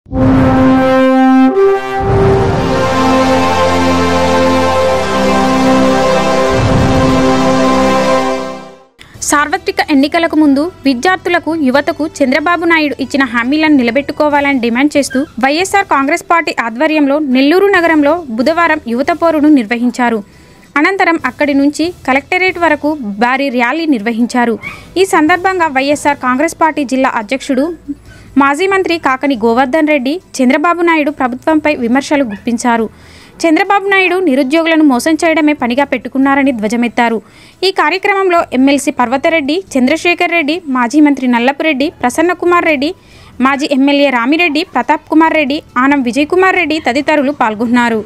సార్వత్రిక ఎన్నికలకు ముందు విద్యార్థులకు యువతకు చంద్రబాబు నాయుడు ఇచ్చిన హామీలను నిలబెట్టుకోవాలని డిమాండ్ చేస్తూ వైఎస్ఆర్ కాంగ్రెస్ పార్టీ ఆధ్వర్యంలో నెల్లూరు నగరంలో బుధవారం యువత పోరును నిర్వహించారు. అనంతరం అక్కడి నుంచి కలెక్టరేట్ వరకు భారీ ర్యాలీ నిర్వహించారు. ఈ సందర్భంగా వైఎస్ఆర్ కాంగ్రెస్ పార్టీ జిల్లా అధ్యక్షుడు మాజీ మంత్రి కాకని గోవర్ధన్ రెడ్డి చంద్రబాబు నాయుడు ప్రభుత్వంపై విమర్శలు గుప్పించారు. చంద్రబాబు నాయుడు నిరుద్యోగులను మోసం చేయడమే పనిగా పెట్టుకున్నారని ధ్వజమెత్తారు. ఈ కార్యక్రమంలో ఎమ్మెల్సీ పర్వతరెడ్డి, చంద్రశేఖర్ రెడ్డి, మాజీ మంత్రి నల్లపురెడ్డి, ప్రసన్నకుమార్ రెడ్డి, మాజీ ఎమ్మెల్యే రామిరెడ్డి, ప్రతాప్ కుమార్ రెడ్డి, ఆనం విజయ్ కుమార్ రెడ్డి తదితరులు పాల్గొన్నారు.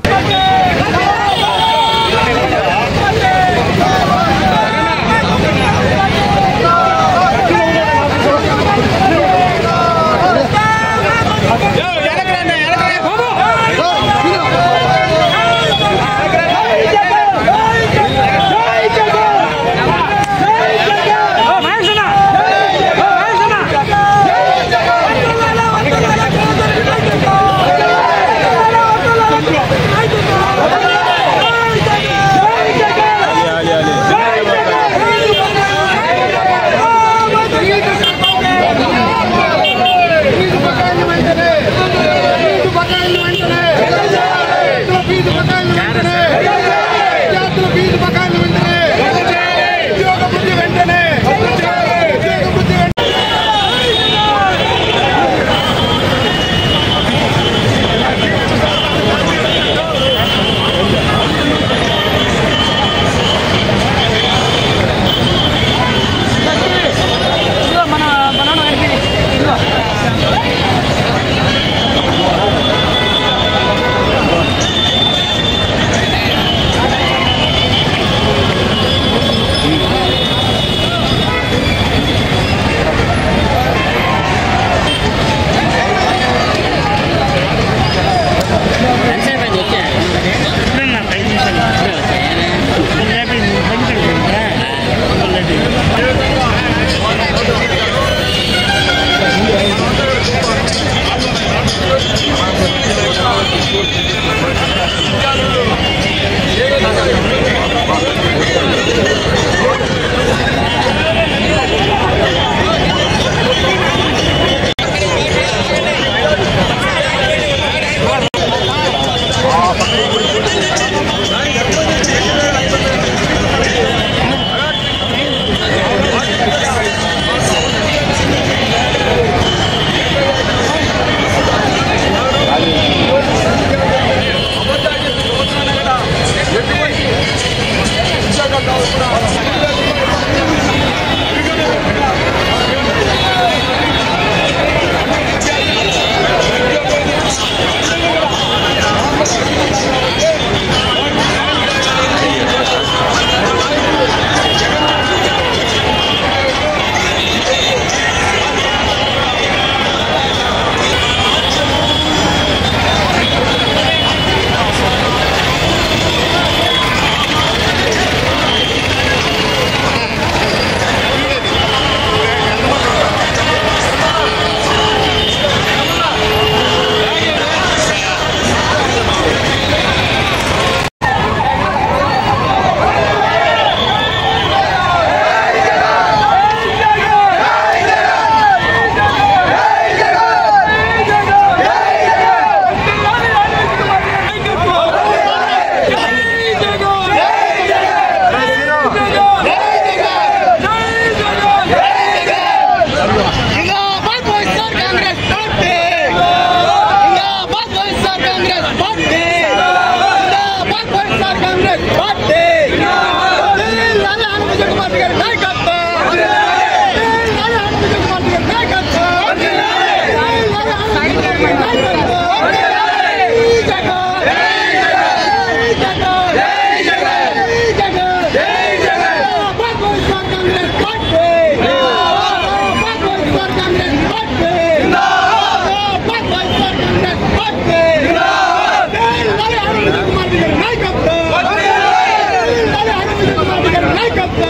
నాయకత్వం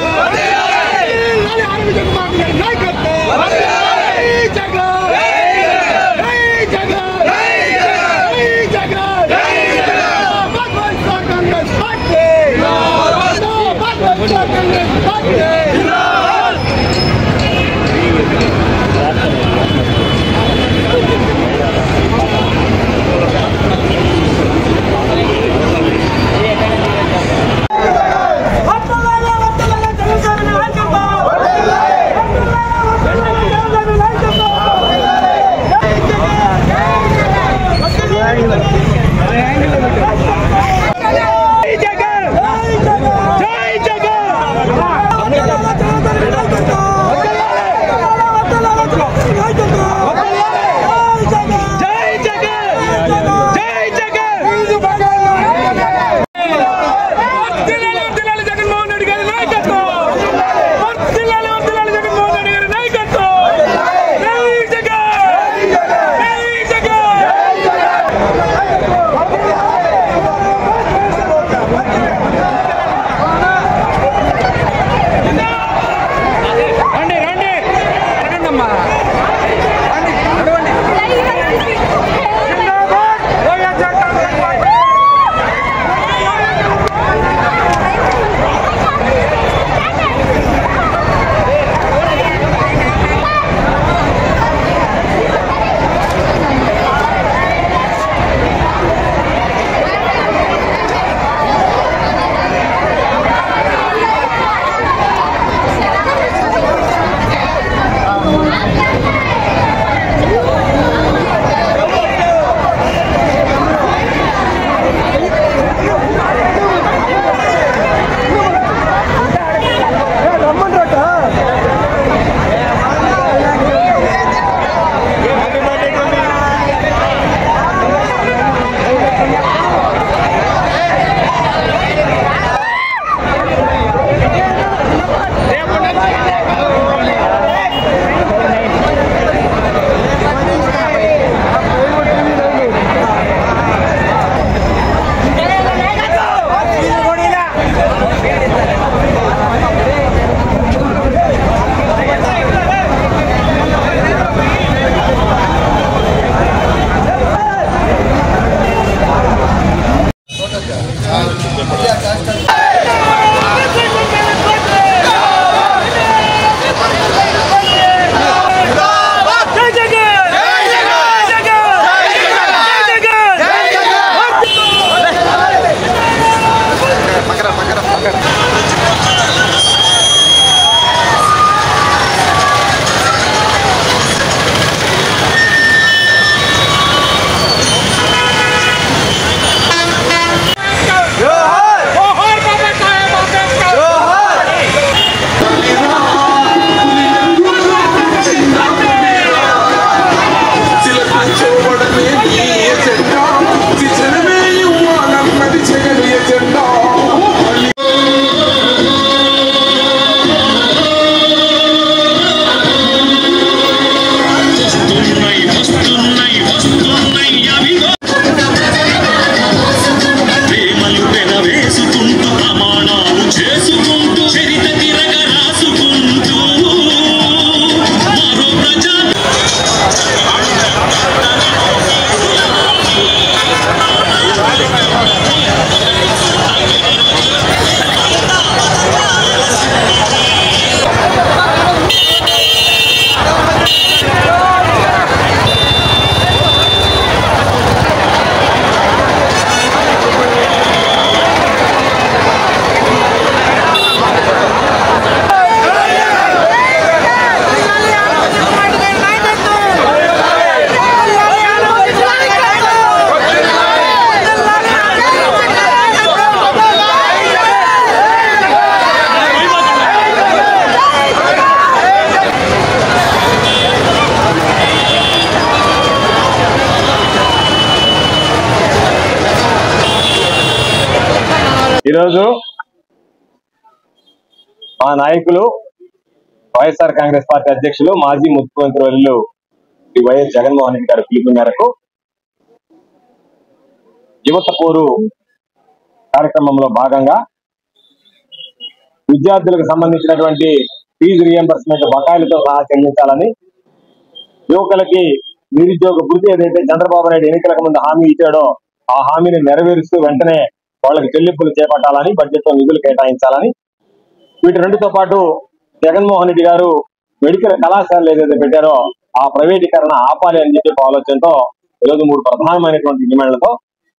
ఈరోజు మా నాయకులు వైఎస్ఆర్ కాంగ్రెస్ పార్టీ అధ్యక్షులు మాజీ ముఖ్యమంత్రి వర్యులు శ్రీ వైఎస్ జగన్మోహన్ రెడ్డి గారి పిలుపు మేరకు యువత పోరు కార్యక్రమంలో భాగంగా విద్యార్థులకు సంబంధించినటువంటి ఫీజు రియంబర్స్మెంట్ బకాయిలతో సహా చెల్లించాలని, యువకులకి నిరుద్యోగ భృతి ఏదైతే చంద్రబాబు నాయుడు ఎన్నికలకు ముందు హామీ ఇచ్చాడో ఆ హామీని నెరవేరుస్తూ వెంటనే వాళ్ళకి చెల్లింపులు చేపట్టాలని, బడ్జెట్ లో నిధులు కేటాయించాలని, వీటి రెండుతో పాటు జగన్మోహన్ రెడ్డి గారు మెడికల్ కళాశాలలు ఏదైతే పెట్టారో ఆ ప్రైవేటీకరణ ఆపాలి అని చెప్పి ఆలోచనతో ఈరోజు 3 ప్రధానమైనటువంటి డిమాండ్లతో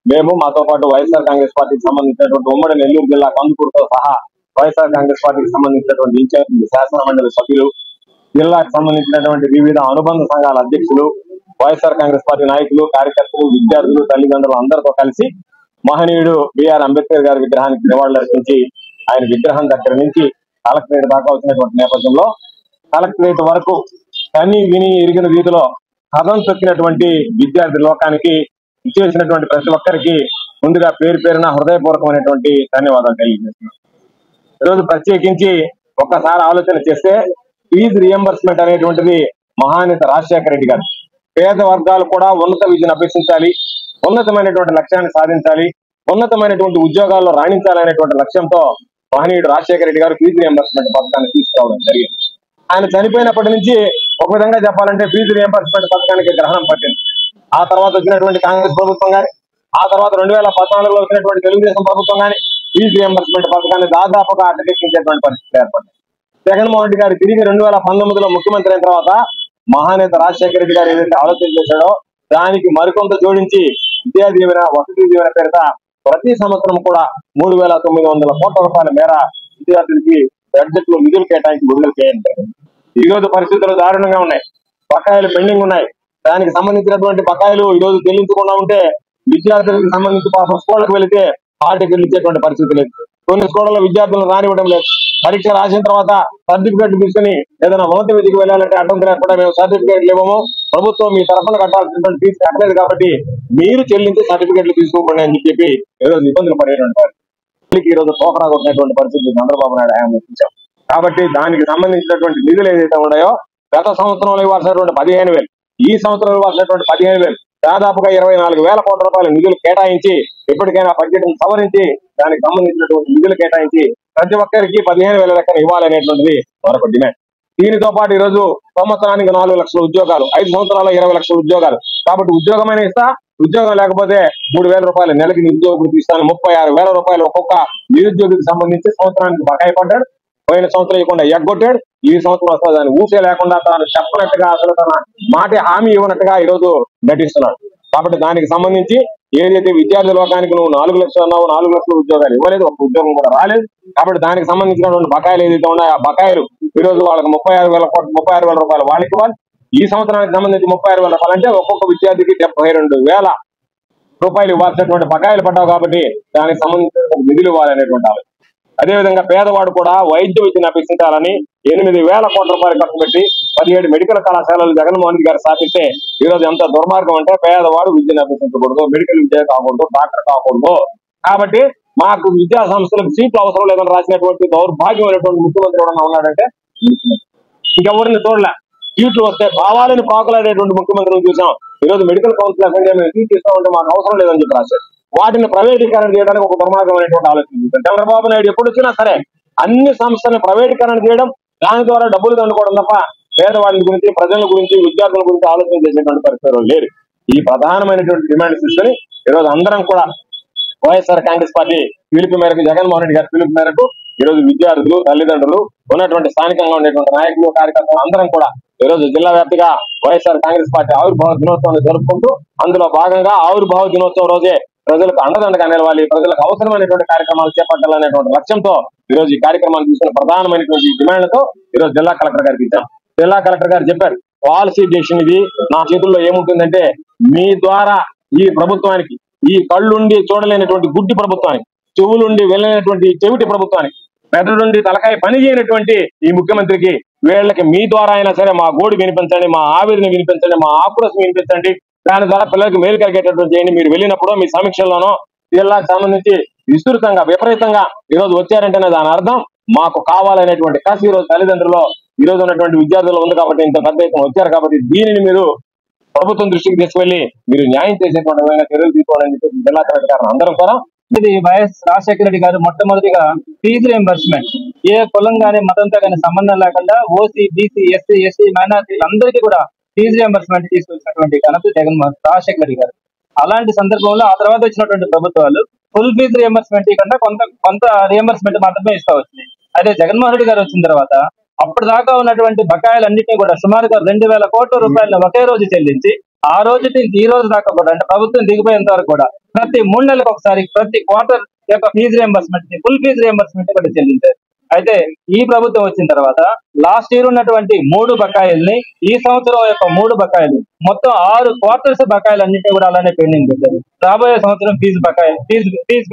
మేము, మాతో పాటు వైఎస్ఆర్ కాంగ్రెస్ పార్టీకి సంబంధించినటువంటి ఉమ్మడి నెల్లూరు జిల్లా కందుకూరుతో సహా వైఎస్ఆర్ కాంగ్రెస్ పార్టీకి సంబంధించినటువంటి ఇన్ఛార్జి శాసన మండలి సభ్యులు, జిల్లాకు సంబంధించినటువంటి వివిధ అనుబంధ సంఘాల అధ్యక్షులు, వైఎస్ఆర్ కాంగ్రెస్ పార్టీ నాయకులు, కార్యకర్తలు, విద్యార్థులు, తల్లిదండ్రులు అందరితో కలిసి మహనీయుడు బిఆర్ అంబేద్కర్ గారి విగ్రహానికి నివాళులర్పించి ఆయన విగ్రహం దగ్గర నుంచి కలెక్టరేట్ దాకా వచ్చినటువంటి నేపథ్యంలో కలెక్టరేట్ వరకు కని విని ఎరిగిన రీతిలో కథం తొక్కినటువంటి విద్యార్థి లోకానికి ఇచ్చేసినటువంటి ప్రతి ఒక్కరికి ముందుగా పేరు పేరున హృదయపూర్వకమైనటువంటి ధన్యవాదాలు తెలియజేస్తున్నాను. ఈరోజు ప్రత్యేకించి ఒక్కసారి ఆలోచన చేస్తే ఫీజు రియంబర్స్మెంట్ అనేటువంటిది మహానేత రాజశేఖర రెడ్డి గారు పేద వర్గాలు కూడా ఉన్నత విద్యను అభ్యసించాలి, ఉన్నతమైనటువంటి లక్ష్యాన్ని సాధించాలి, ఉన్నతమైనటువంటి ఉద్యోగాల్లో రాణించాలనేటువంటి లక్ష్యంతో మహనీయుడు రాజశేఖర రెడ్డి గారు ఫీజు రియంబర్స్మెంట్ పథకాన్ని తీసుకురావడం జరిగింది. ఆయన చనిపోయినప్పటి నుంచి ఒక విధంగా చెప్పాలంటే ఫీజు రియంబర్స్మెంట్ పథకానికి గ్రహణం పట్టింది. ఆ తర్వాత వచ్చినటువంటి కాంగ్రెస్ ప్రభుత్వం కానీ, ఆ తర్వాత 2014లో వచ్చినటువంటి తెలుగుదేశం ప్రభుత్వం కానీ ఫీజు రియంబర్స్మెంట్ పథకాన్ని దాదాపుగా అడ్డకెక్కించేటువంటి పరిస్థితి ఏర్పడింది. జగన్మోహన్ రెడ్డి గారు తిరిగి 2019లో ముఖ్యమంత్రి అయిన తర్వాత మహానేత రాజశేఖర రెడ్డి గారు ఏదైతే ఆలోచన చేశాడో దానికి మరికొంత జోడించి విద్యా దీవెన, వసతి దీవెన పేరిట ప్రతి సంవత్సరం కూడా 3,900 కోట్ల రూపాయల మేర విద్యార్థులకి బడ్జెట్ లో నిధులు కేటాయించి విడుదల చేయండి. ఈ రోజు పరిస్థితులు దారుణంగా ఉన్నాయి, బకాయిలు పెండింగ్ ఉన్నాయి. దానికి సంబంధించినటువంటి బకాయిలు ఈ రోజు చెల్లించకుండా ఉంటే విద్యార్థులకు సంబంధించి పాపం స్కూళ్ళకు వెళితే హాల్ టికెట్లు ఇచ్చేటువంటి పరిస్థితి లేదు. కొన్ని స్కూళ్ళలో విద్యార్థులను రానివ్వడం లేదు. పరీక్ష రాసిన తర్వాత సర్టిఫికేట్ తీసుకుని ఏదైనా ఉన్నత విధికి వెళ్ళాలంటే అడ్డంకులు కూడా మేము సర్టిఫికేట్లు ఇవ్వము, ప్రభుత్వం మీ తరఫున కట్టాల్సినటువంటి ఫీజు కట్టలేదు కాబట్టి మీరు చెల్లించి సర్టిఫికేట్లు తీసుకోండి అని చెప్పి ఈరోజు ఇబ్బందులు పడేటువంటి పరిస్థితి ఈ రోజు పోకరా కొట్టినటువంటి పరిస్థితి చంద్రబాబు నాయుడు హయాంలో చూసాం. కాబట్టి దానికి సంబంధించినటువంటి నిధులు ఏదైతే ఉన్నాయో గత సంవత్సరంలో ఇవ్వాల్సినటువంటి 15,000, ఈ సంవత్సరం ఇవ్వాల్సినటువంటి 15,000, దాదాపుగా 24,000 కోట్ల రూపాయల నిధులు కేటాయించి ఇప్పటికైనా బడ్జెట్ సవరించి దానికి సంబంధించినటువంటి నిధులు కేటాయించి ప్రతి ఒక్కరికి 15,000 లెక్కన ఇవ్వాలనేటువంటిది మరొక డిమాండ్. దీనితో పాటు ఈ రోజు సంవత్సరానికి 4 లక్షల ఉద్యోగాలు, 5 సంవత్సరాల్లో 20 లక్షల ఉద్యోగాలు. కాబట్టి ఉద్యోగమైన ఇస్తా, ఉద్యోగం లేకపోతే 3,000 రూపాయలు నెలకి నిరుద్యోగులకు ఇస్తాను, 36,000 రూపాయలు ఒక్కొక్క నిరుద్యోగికి సంబంధించి సంవత్సరానికి బకాయి పడ్డాడు. పోయిన సంవత్సరం ఇవ్వకుండా ఎగ్గొట్టాడు. ఈ సంవత్సరం అసలు దాన్ని ఊసే లేకుండా తాను చెప్పనట్టుగా, అసలు తన మాట హామీ ఇవ్వనట్టుగా ఈ రోజు నటిస్తున్నాడు. కాబట్టి దానికి సంబంధించి ఏదైతే విద్యార్థి లోకానికి నువ్వు 4 లక్షలు అన్నావు, 4 లక్షల ఉద్యోగాలు ఇవ్వలేదు, ఒక ఉద్యోగం కూడా రాలేదు. కాబట్టి దానికి సంబంధించినటువంటి బకాయిలు ఏదైతే ఉన్నాయో ఆ బకాయిలు ఈ రోజు వాళ్ళకి 36,000 రూపాయలు వాళ్ళకి ఇవ్వాలి. ఈ సంవత్సరానికి సంబంధించి 36,000 రూపాయలు అంటే ఒక్కొక్క విద్యార్థికి 72,000 రూపాయలు ఇవ్వాల్సినటువంటి బకాయిలు పడ్డావు. కాబట్టి దానికి సంబంధించిన నిధులు ఇవ్వాలనేటువంటి ఆలోచన. అదేవిధంగా పేదవాడు కూడా వైద్య విద్యను అభ్యసించాలని 8,000 కోట్ల రూపాయలు ఖర్చు పెట్టి 17 మెడికల్ కళాశాలలు జగన్మోహన్ రెడ్డి గారు స్థాపిస్తే ఈ రోజు ఎంత దుర్మార్గం అంటే పేదవాడు విద్యను అభ్యసించకూడదు, మెడికల్ విద్య కాకూడదు, డాక్టర్ కాకూడదు. కాబట్టి మాకు విద్యా సంస్థలకు సీట్లు అవసరం లేదని రాసినటువంటి దౌర్భాగ్యమైనటువంటి ముఖ్యమంత్రి ఎవరన్నా ఉన్నాడంటే ఇంకెవరిని చూడలే. సీట్లు వస్తే భావాలని పాకులాడేటువంటి ముఖ్యమంత్రిని చూసాం. ఈ రోజు మెడికల్ కౌన్సిల్ అసెంబ్లీ మేము సీట్లు ఇస్తామంటే మాకు అవసరం లేదని చెప్పి రాశారు. వాటిని ప్రైవేటీకరణ చేయడానికి ఒక దుర్మార్గమైనటువంటి ఆలోచన చంద్రబాబు నాయుడు ఎప్పుడు వచ్చినా సరే అన్ని సంస్థలను ప్రైవేటీకరణ చేయడం, దాని ద్వారా డబ్బులు దండుకోవడం తప్ప పేదవాళ్ళ గురించి, ప్రజల గురించి, విద్యార్థుల గురించి ఆలోచన చేసేటువంటి పరిస్థితులు లేరు. ఈ ప్రధానమైనటువంటి డిమాండ్స్ తీసుకొని ఈరోజు అందరం కూడా వైఎస్ఆర్ కాంగ్రెస్ పార్టీ పిలుపు మేరకు, జగన్మోహన్ రెడ్డి గారి పిలుపు మేరకు ఈరోజు విద్యార్థులు, తల్లిదండ్రులు, ఉన్నటువంటి స్థానికంగా ఉండేటువంటి నాయకులు, కార్యకర్తలు అందరం కూడా ఈరోజు జిల్లా వ్యాప్తిగా వైఎస్ఆర్ కాంగ్రెస్ పార్టీ ఆవిర్భావ దినోత్సవాన్ని జరుపుకుంటూ అందులో భాగంగా ఆవిర్భావ దినోత్సవం రోజే ప్రజలకు అండదండగా నిలవాలి, ప్రజలకు అవసరమైనటువంటి కార్యక్రమాలు చేపట్టాలనేటువంటి లక్ష్యంతో ఈరోజు ఈ కార్యక్రమాలు తీసుకున్న ప్రధానమైనటువంటి డిమాండ్లతో ఈరోజు జిల్లా కలెక్టర్ గారికి ఇచ్చాం. జిల్లా కలెక్టర్ గారు చెప్పారు, పాలసీ డెసిషన్ ఇది, నా చేతుల్లో ఏముంటుందంటే మీ ద్వారా ఈ ప్రభుత్వానికి, ఈ కళ్ళుండి చూడలేనటువంటి గుడ్డి ప్రభుత్వానికి, చెవులుండి వెళ్ళలేనటువంటి చెవిటి ప్రభుత్వానికి, మెదడుండి తలకాయ పని చేయనటువంటి ఈ ముఖ్యమంత్రికి వీళ్ళకి మీ ద్వారా అయినా సరే మా గోడు వినిపించండి, మా ఆవేదన వినిపించండి, మా ఆక్రోశం వినిపించండి, దాని ద్వారా పిల్లలకి మేలు కలిగేటటువంటి చేయండి. మీరు వెళ్ళినప్పుడు మీ సమీక్షల్లోనో జిల్లాకు సంబంధించి విస్తృతంగా విపరీతంగా ఈ రోజు వచ్చారంటేనే దాని అర్థం మాకు కావాలనేటువంటి కసి ఈ రోజు తల్లిదండ్రులు ఈ రోజు ఉన్నటువంటి విద్యార్థులు ఉంది కాబట్టి ఇంత పెద్ద ఎత్తున వచ్చారు కాబట్టి దీనిని మీరు ప్రభుత్వం దృష్టికి తీసుకెళ్లి మీరు న్యాయం చేసేటువంటి విధంగా చర్యలు తీసుకోవాలని చెప్పి జిల్లా కలెక్టర్ గారు అందరం కూడా ఇది వైఎస్ రాజశేఖర రెడ్డి గారు మొట్టమొదటిగా ఫీజు రియంబర్స్మెంట్ ఏ కులం గానీ మతంతో కానీ సంబంధం లేకుండా ఓసీ బీసీ ఎస్సీ ఎస్టీ మైనారిటీలు అందరికీ కూడా ఫీజు రియంబర్స్మెంట్ తీసుకొచ్చినటువంటి ఘనత జగన్మోహన్ రాజశేఖర రెడ్డి గారు. అలాంటి సందర్భంలో ఆ తర్వాత వచ్చినటువంటి ప్రభుత్వాలు ఫుల్ ఫీజు రియంబర్స్మెంట్ కన్నా కొంత రియంబర్స్మెంట్ మాత్రమే ఇస్తా వచ్చింది. అదే జగన్మోహన్ రెడ్డి గారు వచ్చిన తర్వాత అప్పుడు దాకా ఉన్నటువంటి బకాయిలన్నింటినీ కూడా సుమారుగా 2,000 కోట్ల రూపాయలను ఒకే రోజు చెల్లించి ఆ రోజు నుంచి ఈ రోజు దాకా కూడా అంటే ప్రభుత్వం దిగిపోయేంత వరకు కూడా ప్రతి 3 నెలలకు ఒకసారి ప్రతి క్వార్టర్ యొక్క fee reimbursement full fee reimbursement కూడా చెల్లించారు. అయితే ఈ ప్రభుత్వం వచ్చిన తర్వాత లాస్ట్ ఇయర్ ఉన్నటువంటి 3 బకాయిల్ని ఈ సంవత్సరం యొక్క 3 బకాయిలు మొత్తం 6 క్వార్టర్స్ బకాయిలన్నింటినీ కూడా అలానే పెండింగ్ పెట్టారు. రాబోయే సంవత్సరం ఫీజు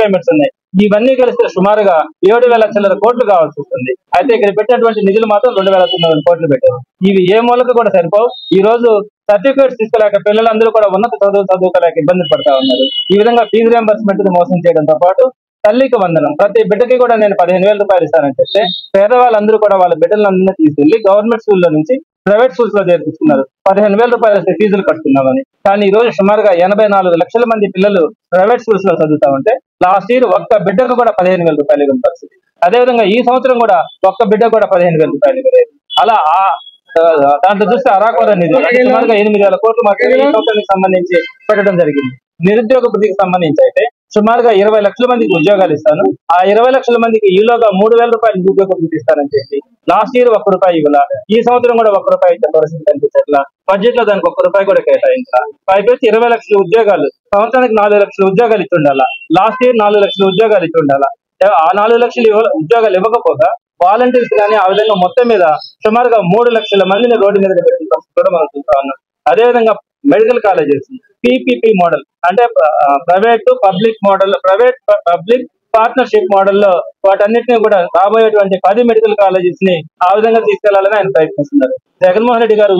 పేమెంట్స్ ఉన్నాయి. ఇవన్నీ కలిస్తే సుమారుగా 7,000 చిల్లర కోట్లు కావాల్సి వస్తుంది. అయితే ఇక్కడ పెట్టినటువంటి నిధులు మాత్రం 2,900 కోట్లు పెట్టారు. ఇవి ఏ మూలక కూడా సరిపోవు. ఈ రోజు సర్టిఫికేట్స్ తీసుకోలేక పిల్లలందరూ కూడా ఉన్నత చదువుకోలేక ఇబ్బంది పడతా ఉన్నారు. ఈ విధంగా ఫీజు రియంబర్స్మెంట్ మోసం చేయడంతో పాటు తల్లికి వందనం ప్రతి బిడ్డకి కూడా నేను 15,000 రూపాయలు ఇస్తానని చెప్తే పేదవాళ్ళందరూ కూడా వాళ్ళ బిడ్డలందరినీ తీసుకెళ్లి గవర్నమెంట్ స్కూల్లో నుంచి ప్రైవేట్ స్కూల్స్ లో చేర్పిస్తున్నారు. 15,000 రూపాయలు వస్తే ఫీజులు కట్టుకున్నామని. కానీ ఈ రోజు సుమారుగా 84 లక్షల మంది పిల్లలు ప్రైవేట్ స్కూల్స్ లో చదువుతా ఉంటే లాస్ట్ ఇయర్ ఒక్క బిడ్డకు కూడా 15,000 రూపాయలు ఇవ్వని పరిస్థితి. అదేవిధంగా ఈ సంవత్సరం కూడా ఒక్క బిడ్డ కూడా 15,000 రూపాయలు ఇవ్వలేదు. అలా దాంట్లో చూస్తే అరాకొర నిధులు సుమారుగా 8,000 కోట్లు మాత్రమే ఈ సంవత్సరానికి సంబంధించి పెట్టడం జరిగింది. నిరుద్యోగ వృద్ధికి సంబంధించి అయితే సుమారుగా 20 లక్షల మందికి ఉద్యోగాలు ఇస్తాను, ఆ 20 లక్షల మందికి ఈలోగా 3,000 రూపాయలు నిరుద్యోగ వృద్ధి ఇస్తానని చెప్పి లాస్ట్ ఇయర్ 1 రూపాయి ఇవ్వాల, ఈ సంవత్సరం కూడా 1 రూపాయి ఇచ్చే పరిస్థితి కనిపించట్లా. బడ్జెట్ లో దానికి 1 రూపాయి కూడా కేటాయించాల. పైపెచ్చి 20 లక్షల ఉద్యోగాలు సంవత్సరానికి 4 లక్షల ఉద్యోగాలు ఇచ్చి ఉండాలా. లాస్ట్ ఇయర్ 4 లక్షల ఉద్యోగాలు ఇచ్చి ఉండాలా. ఆ 4 లక్షల ఉద్యోగాలు ఇవ్వకపోగా వాలంటీర్స్ కానీ ఆ విధంగా మొత్తం మీద సుమారుగా 3 లక్షల మందిని రోడ్డు మీద పెట్టిన పరిస్థితి కూడా మనం చూస్తా ఉన్నాం. అదేవిధంగా మెడికల్ కాలేజెస్ PPP మోడల్ అంటే private public model, private public partnership మోడల్లో వాటన్నిటిని కూడా రాబోయేటువంటి 10 మెడికల్ కాలేజెస్ ని ఆ విధంగా తీసుకెళ్లాలని ఆయన ప్రయత్నిస్తున్నారు. జగన్మోహన్ రెడ్డి గారు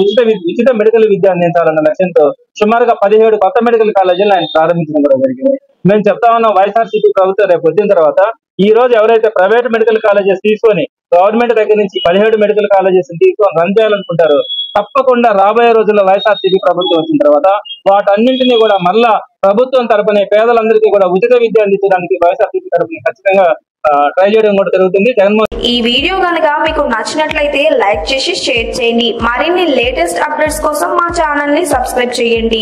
ఉచిత మెడికల్ విద్య అందించాలన్న లక్ష్యంతో సుమారుగా 17 కొత్త మెడికల్ కాలేజీలను ఆయన ప్రారంభించడం కూడా జరిగింది. మేము చెప్తా ఉన్నాం, వైఎస్ఆర్సీపీ ప్రభుత్వం రేపు వచ్చిన తర్వాత ఈ రోజు ఎవరైతే ప్రైవేట్ మెడికల్ కాలేజెస్ తీసుకొని గవర్నమెంట్ దగ్గర నుంచి 17 మెడికల్ కాలేజెస్ తీసుకొని రన్ చేయాలనుకుంటారో తప్పకుండా రాబోయే రోజుల్లో వైఎస్ఆర్సీపీ ప్రభుత్వం వచ్చిన తర్వాత వాటన్నింటినీ కూడా మళ్ళా ప్రభుత్వం తరపునే పేదలందరికీ కూడా ఉచిత విద్య అందించడానికి వైఎస్ఆర్సీపీ తరపున ఖచ్చితంగా ట్రై చేయడం కూడా జరుగుతుంది. ఈ వీడియో కనుక మీకు నచ్చినట్లయితే లైక్ చేసి షేర్ చేయండి. మరిన్ని లేటెస్ట్ అప్డేట్స్ కోసం మా ఛానల్ ని సబ్స్క్రైబ్ చేయండి.